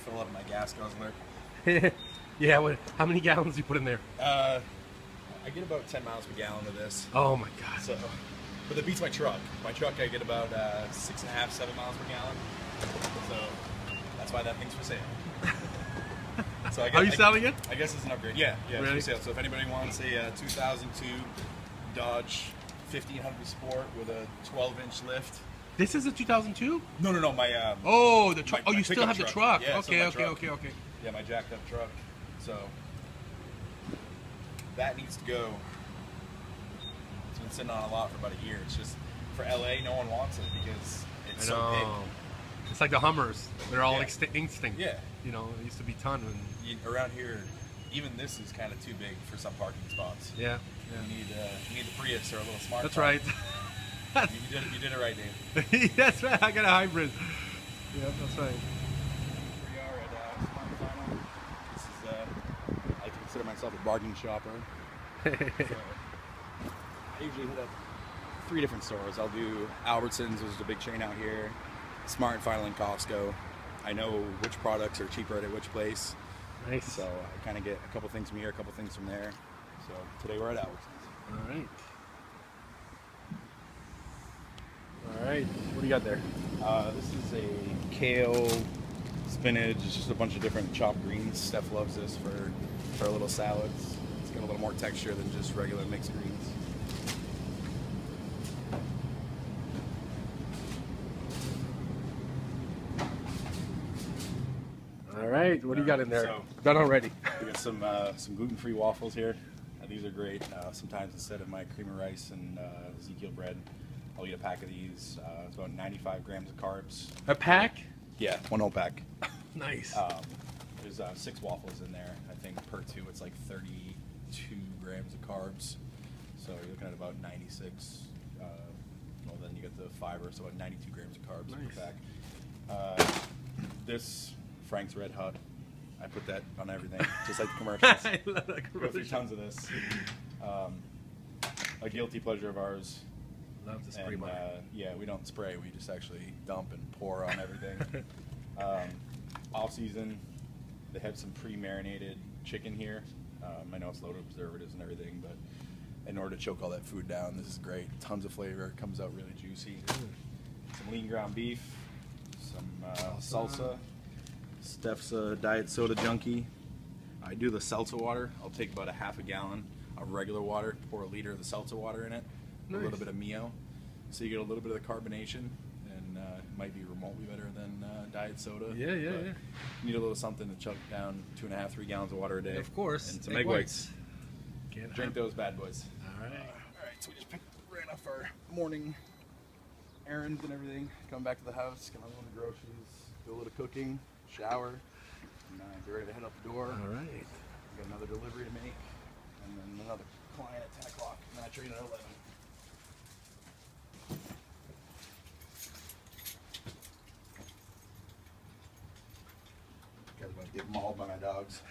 fill up my gas guzzler. Yeah, how many gallons do you put in there? I get about 10 miles per gallon of this. Oh my god. So, but that beats my truck. My truck, I get about 6.5, 7 miles per gallon. So that's why that thing's for sale. So I guess, Are you selling it? I guess it's an upgrade. Yeah, Really? it's for sale. So if anybody wants a 2002 Dodge 1500 Sport with a 12-inch lift. This is a 2002? No, my. Oh, the truck. Oh, you still pickup have the truck. Yeah, Okay. truck. Yeah, my jacked up truck. So that needs to go. It's been sitting on a lot for about a year. It's just for LA, no one wants it because it's so big. It's like the Hummers. They're all extinct. Yeah. You know, it used to be ton. Around here, even this is kind of too big for some parking spots. Yeah. You need the Prius or a little smart. That's car. right. You did it right, Dave. That's right. I got a hybrid. Yeah, that's right. Here we are at Smart Final. This is I consider myself a bargain shopper. So, I usually hit up 3 different stores. I'll do Albertsons, which is a big chain out here, Smart Final, and Costco. I know which products are cheaper at which place. Nice. So I kind of get a couple things from here, a couple things from there. So today we're at Albertsons. All right. All right. What do you got there? This is a kale, spinach. It's just a bunch of different chopped greens. Steph loves this for our little salads. It's got a little more texture than just regular mixed greens. All right. What do you got in there? So, Done already. We got some gluten-free waffles here. These are great. Sometimes instead of my cream of rice and Ezekiel bread, I'll eat a pack of these. It's about 95 grams of carbs. A pack? Yeah, one whole pack. Nice. There's 6 waffles in there. I think per 2 it's like 32 grams of carbs. So you're looking at about 96. Well, then you get the fiber, so about 92 grams of carbs per pack. This Frank's Red Hot. I put that on everything, just like the commercials. I love that Go commercial. through tons of this. A guilty pleasure of ours. Love to spray And, yeah, we don't spray. We just actually dump and pour on everything. Off season, they have some pre-marinated chicken here. I know it's loaded with preservatives and everything, but in order to choke all that food down, this is great. Tons of flavor. It comes out really juicy. Some lean ground beef, some salsa. Steph's a diet soda junkie. I do the seltzer water. I'll take about a half a gallon of regular water, pour a liter of the seltzer water in it, a little bit of Mio, so you get a little bit of the carbonation, and it might be remotely better than diet soda. Yeah. You need a little something to chug down 2.5, 3 gallons of water a day. Of course. And some egg whites. Can't Drink those bad boys. All right. So we just ran off our morning errands and everything. Come back to the house, get a little groceries, do a little cooking, shower, and get ready to head out the door. All right. Got another delivery to make, and then another client at 10 o'clock, and then I train at 11. Guys about to get mauled by my dogs.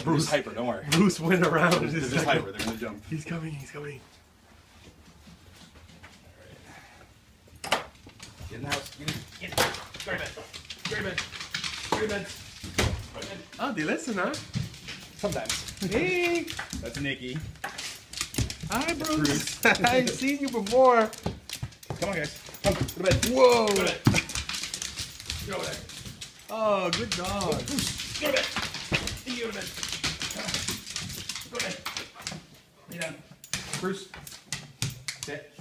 Bruce hyper, don't worry. Bruce went around. They're just hyper, they're gonna jump. He's coming. He's coming. Alright. Get in the house. Get in. Go to bed. Go to bed. Go to bed. Go to bed. Oh, they listen, huh? Sometimes. Hey. That's Nikki. Hi, Bruce. I've seen you before. Come on, guys. Come. Go to bed. Whoa. Go to bed. Go to bed. Oh, good dog. Bruce, go to bed. You go to bed. Go to bed. Lay down. Bruce. Sit.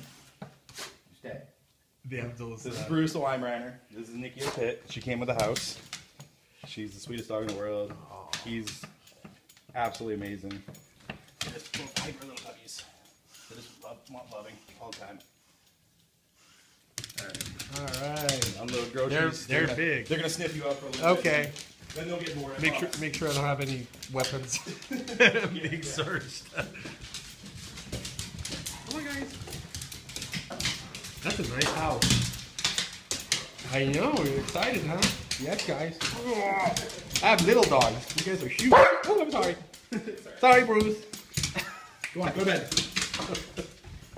Stay. They have those. This is Bruce, the Weimaraner. This is Nikki, the pit. She came with the house. She's the sweetest dog in the world. He's absolutely amazing. They're just hyper little puppies. They just want loving all the time. All right. Unload groceries. They're big. They're gonna sniff you up for a little Okay. bit. Then they'll get bored. Make sure I don't have any weapons being searched. Come on, guys. That's a nice house. I know. You're excited, huh? Yes, guys. I have little dogs. You guys are huge. Oh, I'm sorry. Sorry, Bruce. Go on, go to bed.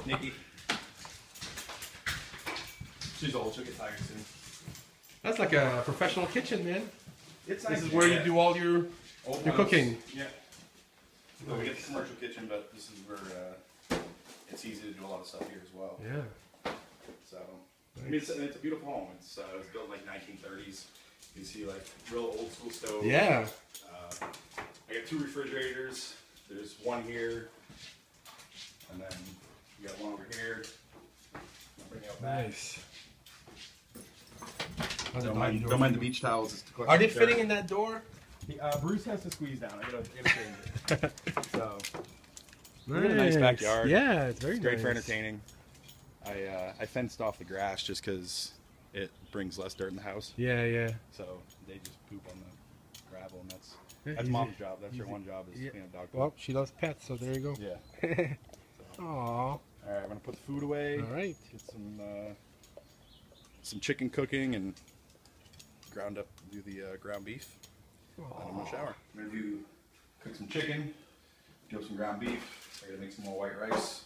Nikki. She's old. She'll get tired soon. That's like a professional kitchen, man. It's This nice. is where you do all your cooking. Yeah. Well, we get the commercial kitchen, but this is where it's easy to do a lot of stuff here as well. Yeah. So, I mean, it's a beautiful home. It's built in like 1930s. You can see like real old school stove. Yeah. I got 2 refrigerators. There's one here, and then you got one over here. I'll bring it out back. Nice. Don't mind the beach towels. Are they fitting in that door? Bruce has to squeeze down. I gotta change it. So, Nice. really nice backyard. Yeah, it's very great nice. for entertaining. I fenced off the grass just because it brings less dirt in the house. Yeah, yeah. So they just poop on the gravel, and Yeah, that's easy. mom's job. That's her Easy. one job is Yeah. clean up dog poop. Well, she loves pets, so there you go. Yeah. Aww. All right, I'm gonna put the food away. All right. Get some chicken cooking and do the ground beef. And I'm gonna shower. I'm gonna cook some chicken, do some ground beef. I gotta make some more white rice,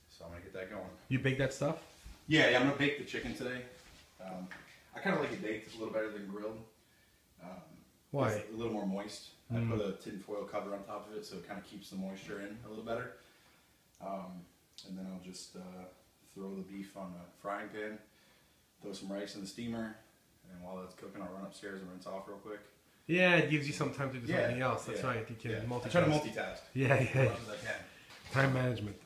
so I'm gonna get that going. You bake that stuff? Yeah, I'm gonna bake the chicken today. I kind of like it baked. It's a little better than grilled. Why? It's a little more moist. I put a tin foil cover on top of it, so it kind of keeps the moisture in a little better. And then I'll just throw the beef on the frying pan, throw some rice in the steamer, and while that's cooking, I'll run upstairs and rinse off real quick. Yeah, it gives you some time to do something else. That's right. You can multitask. I try to multitask. Yeah, As yeah. much as I can. Time management.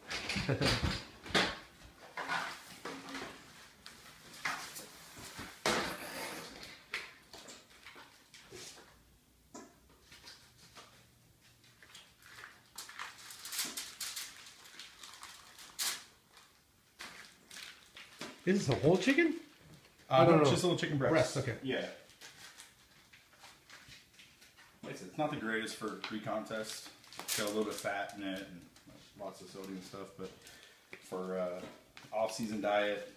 Is this a whole chicken? No, it's just a little chicken breast. Breast, okay. Yeah. It's not the greatest for pre-contest. It's got a little bit of fat in it and lots of sodium and stuff, but for off-season diet,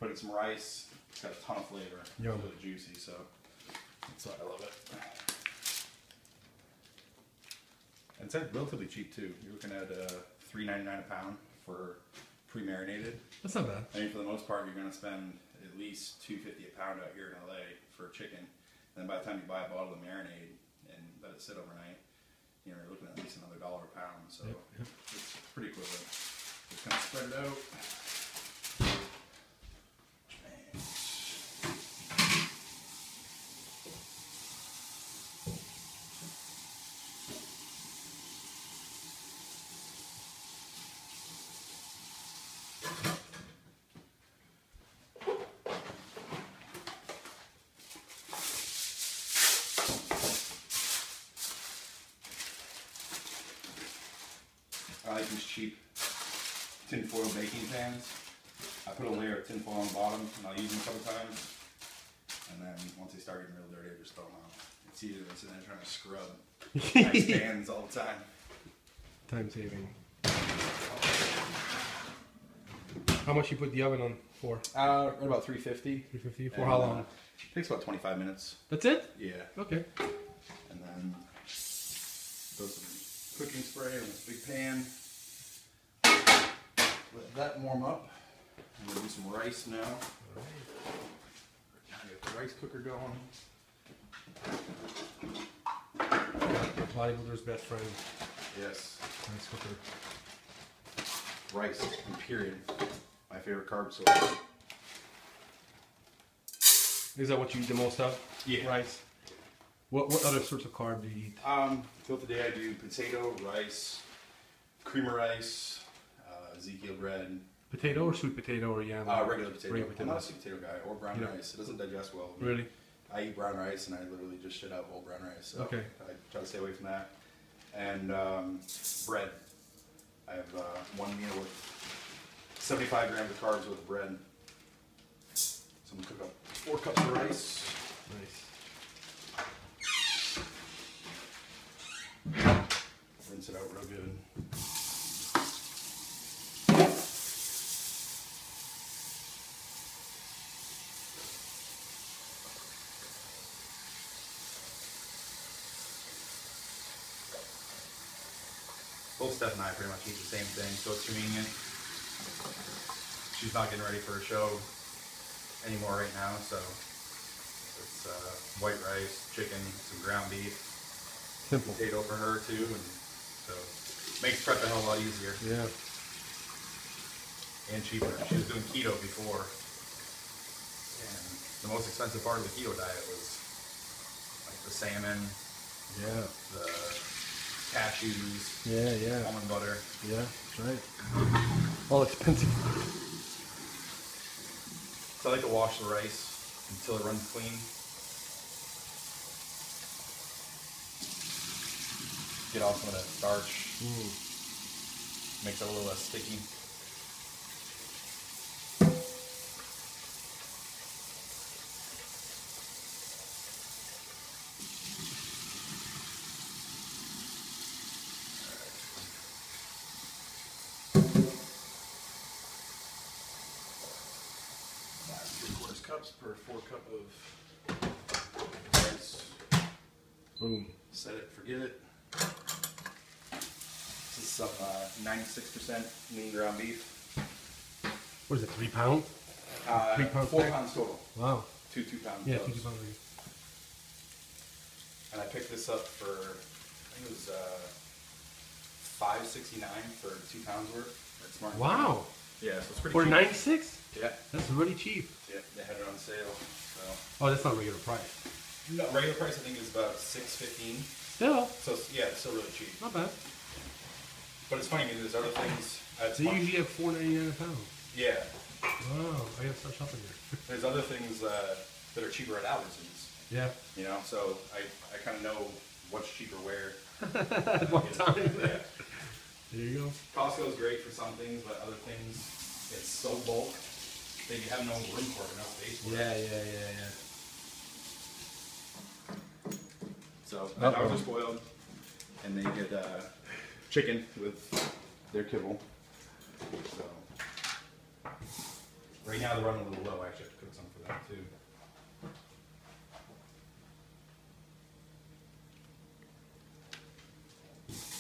put in some rice. It's got a ton of flavor. Yum. It's really juicy, so that's why I love it. And it's relatively cheap too. You're looking at $3.99 a pound for pre-marinated. That's not bad. I mean, for the most part, you're going to spend at least $2.50 a pound out here in LA for chicken. And then by the time you buy a bottle of marinade and let it sit overnight, you're looking at least another $1 a pound. So it's pretty equivalent. Just kind of spread it out. I like these cheap tinfoil baking pans. I put a layer of tinfoil on the bottom and I'll use them a couple times. And then once they start getting real dirty, I just throw them out. It's easier than sitting there trying to scrub nice pans all the time. Time saving. How much you put the oven on for? Right about 350. 350 for how long? Takes about 25 minutes. That's it? Yeah. Okay. And then throw some cooking spray in this big pan. Let that warm up. I'm gonna do some rice now. Get the rice cooker going. Bodybuilder's best friend. Yes. Rice cooker. Rice, and period. My favorite carb source. Is that what you eat the most of? Yeah. Rice. What other sorts of carb do you eat? So today I do potato, rice, creamer rice, Ezekiel bread. Potato or sweet potato or yam? Regular potato. Regular I'm not a sweet potato guy, or brown rice. It doesn't digest well. Really? I eat brown rice and I literally just shit out whole brown rice. So Okay. I try to stay away from that. And bread. I have one meal with 75 grams of carbs with bread. So I'm gonna cook up 4 cups of rice. Nice. Rinse it out real good. Both Steph and I pretty much eat the same thing, so it's convenient. She's not getting ready for a show anymore right now, so it's It's white rice, chicken, some ground beef, Simple. potato for her too, and so makes prep a hell of a lot easier. Yeah. And cheaper. She was doing keto before, and the most expensive part of the keto diet was like the salmon, Yeah. the cashews, Yeah. almond butter. Yeah, that's right. All expensive. So I like to wash the rice until it runs clean. Get off some of that starch. Makes it a little less sticky. Cups per 4 cup of rice. Boom. Set it, forget it. This is some 96% lean ground beef. What is it, 3 pounds? 3 pounds 4 pack? pounds total. Wow. 2 2-pound Yeah, clubs. 2 pounds. And I picked this up for, I think it was $5.69 for 2 pounds worth. That's smart. Wow. Yeah, so it's pretty For cheap. 96? Yeah. That's really cheap. Yeah, they had it on sale. So. Oh, that's not regular price. No, regular price I think is about $6.15. Still, So yeah, it's still really cheap. not bad. But it's funny because there's other things. So you usually have $4.99 a pound. Yeah. Wow, I gotta start shopping there. There's other things that are cheaper at Albertsons. Yeah. You know, so I kind of know what's cheaper where. At one time. Yeah. There you go. Costco's great for some things, but other things, it's so bulk that you have no room for it, no space for it. Yeah. So the dogs are spoiled, and they get chicken with their kibble. So right now they're running a little low. I actually have to cook some for them too.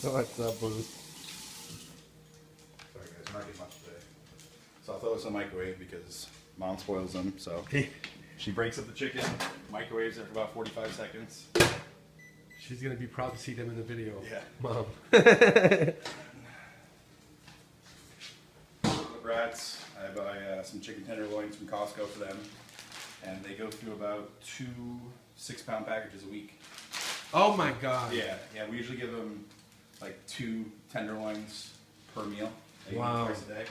So what's up, Bruce? Sorry guys, I'm not getting much today. So I'll throw this in the microwave because Mom spoils them. So she breaks up the chicken, microwaves it for about 45 seconds. She's gonna be proud to see them in the video. Yeah. Mom. The brats, I buy some chicken tenderloins from Costco for them, and they go through about 2 6-pound packages a week. Oh my God. Yeah, we usually give them like 2 tenderloins per meal. They eat Wow. twice a day.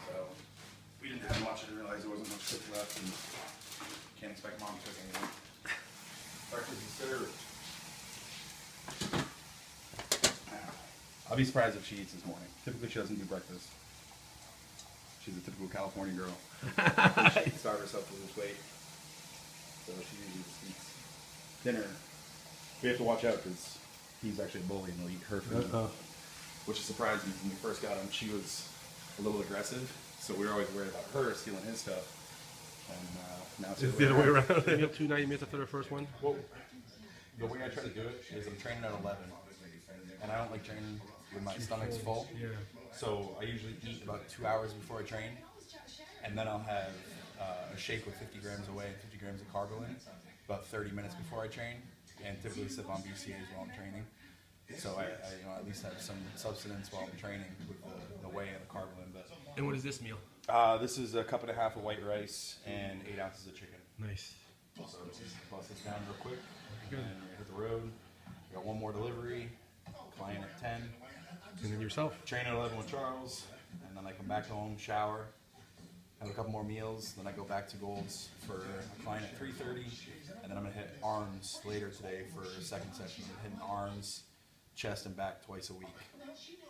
So we didn't have much. I didn't realize there wasn't much cooked left, and can't expect Mom to cook anything. Breakfast is served. I'll be surprised if she eats this morning. Typically, she doesn't do breakfast. She's a typical California girl. She can starve herself to lose weight. So she usually just eats dinner. We have to watch out because he's actually a bully and he'll eat her food. Which is surprising. When we first got him, she was a little aggressive. So we were always worried about her stealing his stuff. And now it's the other way around. You have 2 90 minutes after the first one? Well, the way I try to do it is I'm training at 11. And I don't like training when my stomach's full. Yeah. So I usually eat about 2 hours before I train. And then I'll have a shake with 50 grams of whey and 50 grams of carbo in about 30 minutes before I train. And typically sip on BCAAs while I'm training. So I at least have some substance while I'm training with the whey and the carbo in. But And what is this meal? this is a 1.5 cups of white rice and 8 ounces of chicken. Nice. So just bust this down real quick, and then we hit the road. We got one more delivery, client at 10. And then yourself. Train at 11 with Charles, and then I come back home, shower, have a couple more meals, then I go back to Gold's for a client at 3:30, and then I'm gonna hit arms later today for a second session. I'm hitting arms, chest, and back twice a week.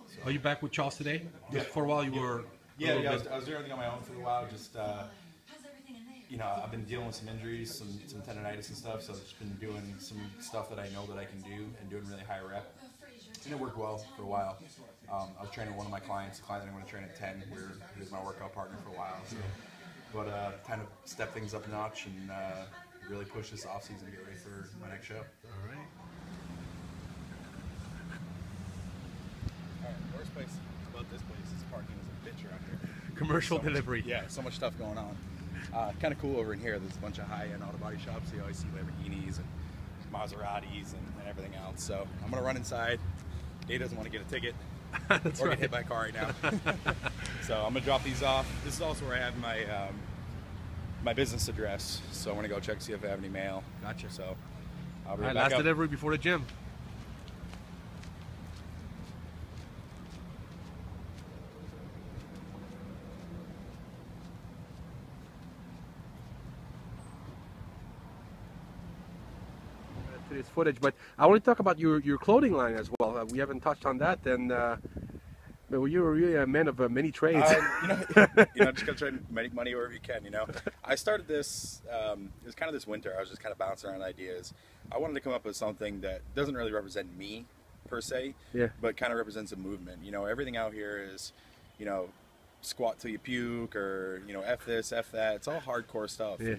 So, Are you back with Charles today? Yeah. For a while you were. yeah, I was doing everything on my own for a while. Just I've been dealing with some injuries, some tendonitis and stuff, so I've just been doing some stuff that I know that I can do and doing really high rep. And it worked well for a while. I was training one of my clients, a client that I'm going to train at 10, where he was my workout partner for a while. So, but kind of step things up a notch and really push this off season to get ready for my next show. All right. The worst place about this place is parking is a bitch around here. Commercial delivery. Yeah, so much stuff going on. Kind of cool over in here. There's a bunch of high-end auto body shops. You always see Lamborghinis and Maseratis and everything else. So I'm gonna run inside. Dave doesn't want to get a ticket or get hit by a car right now. So I'm gonna drop these off. This is also where I have my my business address. So I'm gonna go check see if I have any mail. Gotcha. So I'll be All right, back last up. delivery before the gym. Today's footage, but I want to talk about your clothing line as well. We haven't touched on that, and well, you're really a man of many trades. Just gotta try to make money wherever you can. I started this. It was kind of this winter. I was just kind of bouncing around ideas. I wanted to come up with something that doesn't really represent me per se, but kind of represents a movement. Everything out here is, squat till you puke, or f this, f that. It's all hardcore stuff. Yeah.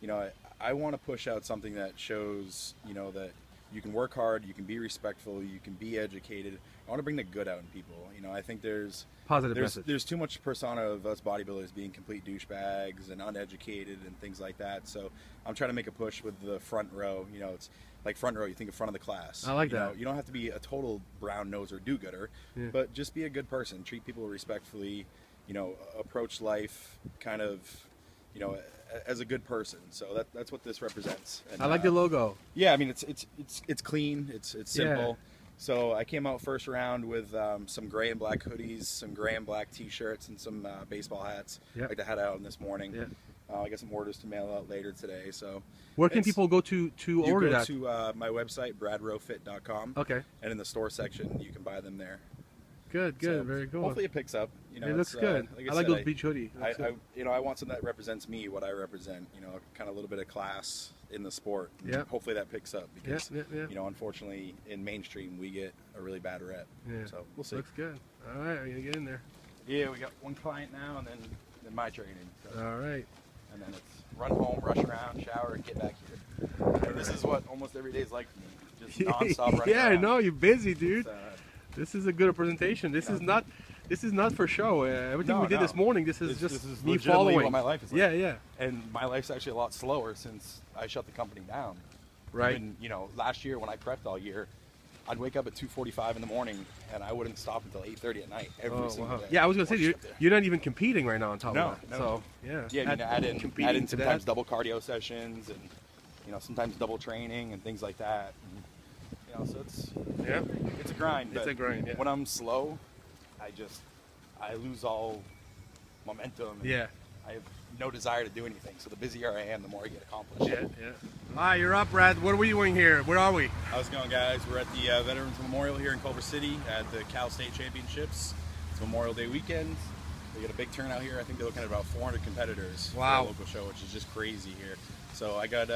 And, I want to push out something that shows, that you can work hard, you can be respectful, you can be educated. I want to bring the good out in people. I think there's there's too much persona of us bodybuilders being complete douchebags and uneducated and things like that. So I'm trying to make a push with the front row. It's like front row, you think of front of the class. I like that. You don't have to be a total brown nose or do-gooder, but just be a good person. Treat people respectfully. Approach life kind of, as a good person. So that's what this represents. And, I like the logo. Yeah, I mean it's clean, it's simple. Yeah. So I came out first round with some gray and black hoodies, some gray and black t-shirts, and some baseball hats. Yep. Like the hat out this morning. Yeah. I got some orders to mail out later today. So where can people go to order that? You go to my website, bradrowefit.com. Okay. And in the store section, you can buy them there. Good, So very cool. hopefully it picks up. It looks good. I like those beach hoodie. I want something that represents me, what I represent. Kind of a little bit of class in the sport. Yeah. Hopefully that picks up because Yeah. unfortunately in mainstream we get a really bad rep. Yeah. So we'll see. Looks good. All right, we're gonna get in there. Yeah, we got one client now, and then my training. So. All right. And then it's run home, rush around, shower, and get back here. And this is what almost every day is like for me. Just nonstop running around. I know you're busy, dude. It's, this is a good representation. This is not for show. Everything we did this morning, this is me following what my life is like. Yeah. And my life's actually a lot slower since I shut the company down. Right. Even, last year when I prepped all year, I'd wake up at 2:45 in the morning and I wouldn't stop until 8:30 at night every single day. Yeah, I was gonna say you're not even competing right now on top of that. No. So yeah. Yeah, I mean, add in sometimes double cardio sessions and sometimes double training and things like that. And, so it's a grind. It's a grind. Yeah. When I'm slow, I lose all momentum. Yeah. I have no desire to do anything. So the busier I am, the more I get accomplished. Yeah. All right, you're up, Brad. What are we doing here? Where are we? How's it going, guys? We're at the Veterans Memorial here in Culver City at the Cal State Championships. It's Memorial Day weekend. We got a big turnout here. I think they're looking at about 400 competitors for a local show, which is just crazy here. So I got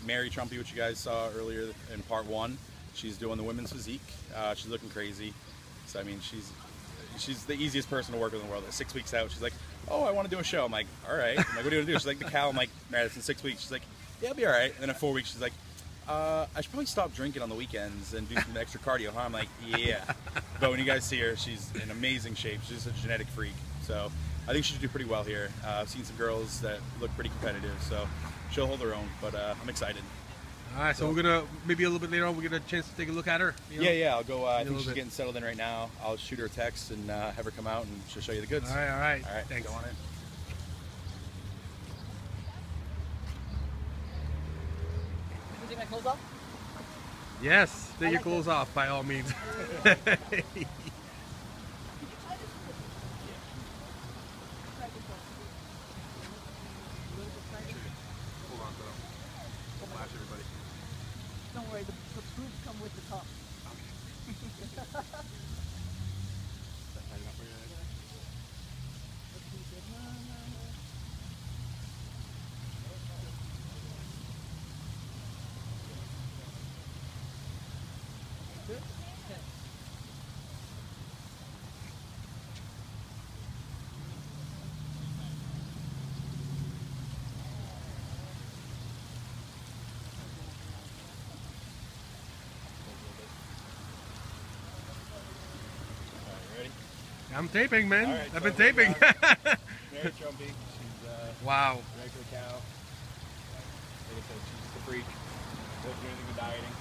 Mary Trumpy, which you guys saw earlier in part 1. She's doing the women's physique. She's looking crazy. So I mean, she's the easiest person to work with in the world. At 6 weeks out, she's like, "Oh, I want to do a show." I'm like, "All right." I'm like, "What do you want to do?" She's like, "The Cal." I'm like, "Man, it's in 6 weeks." She's like, "Yeah, I'll be all right." And then at 4 weeks, she's like, "I should probably stop drinking on the weekends and do some extra cardio, huh?" I'm like, "Yeah." But when you guys see her, she's in amazing shape. She's just a genetic freak. So I think she should do pretty well here. I've seen some girls that look pretty competitive, so she'll hold her own. But I'm excited. All right, so we're gonna maybe a little bit later on. We get a chance to take a look at her. Yeah. I'll go. I think she's getting settled in right now. I'll shoot her a text and have her come out and she'll show you the goods. All right. Thanks. Go on in. Can you take my clothes off? Yes, take your clothes off by all means. Don't worry, the boobs come with the top. I'm taping, man. All right, I've been so taping. Mary Trumpy. She's Wow. Right to the cow. Like I said, she's just a freak. Doesn't do anything with dieting.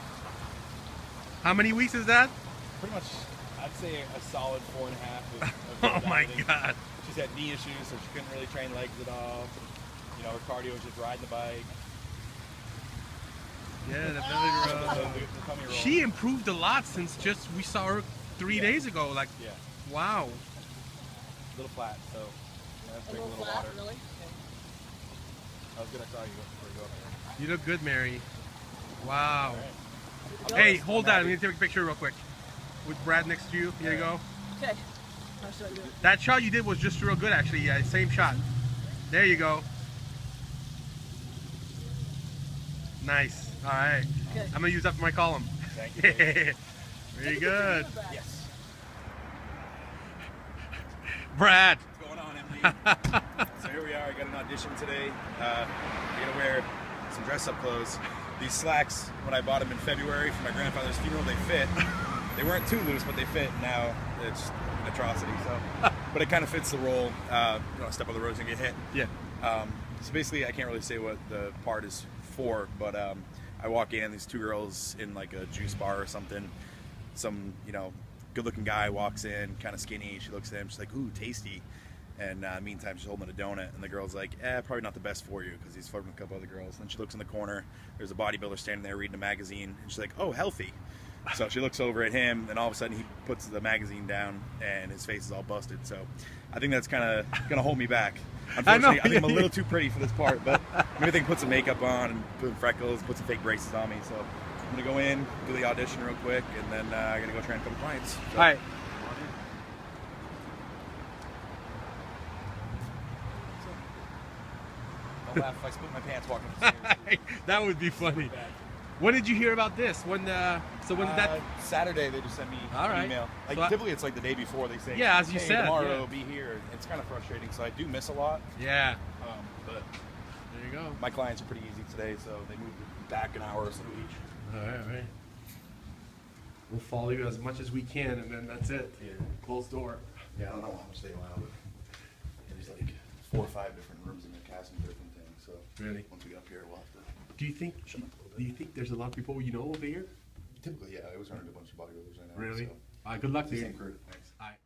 How many weeks is that? Pretty much, I'd say a solid 4.5 of Oh my dieting. God. She's had knee issues, so she couldn't really train legs at all. You know, her cardio was just riding the bike. Yeah, the belly rub. The tummy roll. She improved a lot since just we saw her 3 days ago. Like, Yeah, wow. a little flat, so you have to A drink a little little flat, water. really? That was good. I saw you before you go up there. You look good, Mary. Wow. All right. Hey, hold that. I'm going to take a picture real quick. With Brad next to you. Here you go. Okay. How should I do it? That shot you did was just real good, actually. Yeah, same shot. There you go. Nice. All right. Okay. I'm going to use that for my column. Thank you. Dave. Very good. Yes. Brad. What's going on, MD? So here we are. I got an audition today. I got to wear some dress-up clothes. These slacks, when I bought them in February for my grandfather's funeral, they fit. They weren't too loose, but they fit. Now it's an atrocity. So, but it kind of fits the role. You don't want to step on the roads and get hit. Yeah. So basically, I can't really say what the part is for, but I walk in, these two girls in like a juice bar or something. Some, you know, good-looking guy walks in, kind of skinny. She looks at him, she's like, "Ooh, tasty." And meantime, she's holding a donut, and the girl's like, probably not the best for you, because he's flirting with a couple other girls. And then she looks in the corner, there's a bodybuilder standing there reading a magazine, and she's like, "Oh, healthy." So she looks over at him, and all of a sudden he puts the magazine down, and his face is all busted. So I think that's kind of going to hold me back. Unfortunately, I think I'm a little too pretty for this part, but maybe they can put some makeup on, and put freckles, put some fake braces on me. So I'm going to go in, do the audition real quick, and then I'm going to go train a couple clients. So, All right. don't laugh if I split my pants walking up the stairs. That would be funny. When did you hear about this? When did that? Saturday they just sent me All an right. email. Like So typically it's like the day before they say, Yeah, as you "Hey, said, tomorrow yeah. be here." It's kind of frustrating, so I do miss a lot. Yeah. But There you go. my clients are pretty easy today, so they moved it back an hour or so each. All right, all right. We'll follow you as much as we can, and then that's it. Yeah. Closed door. Yeah, I don't know how much they allow, but there's like 4 or 5 different rooms in the casting different things. So Really? once we get up here, we'll have to. Do you think? Shut up a little bit. Do you think there's a lot of people you know over here? Typically, yeah, I was running a bunch of bodybuilders right now. Really? So. All right. Good luck to It's the you. same crew. Thanks. All right.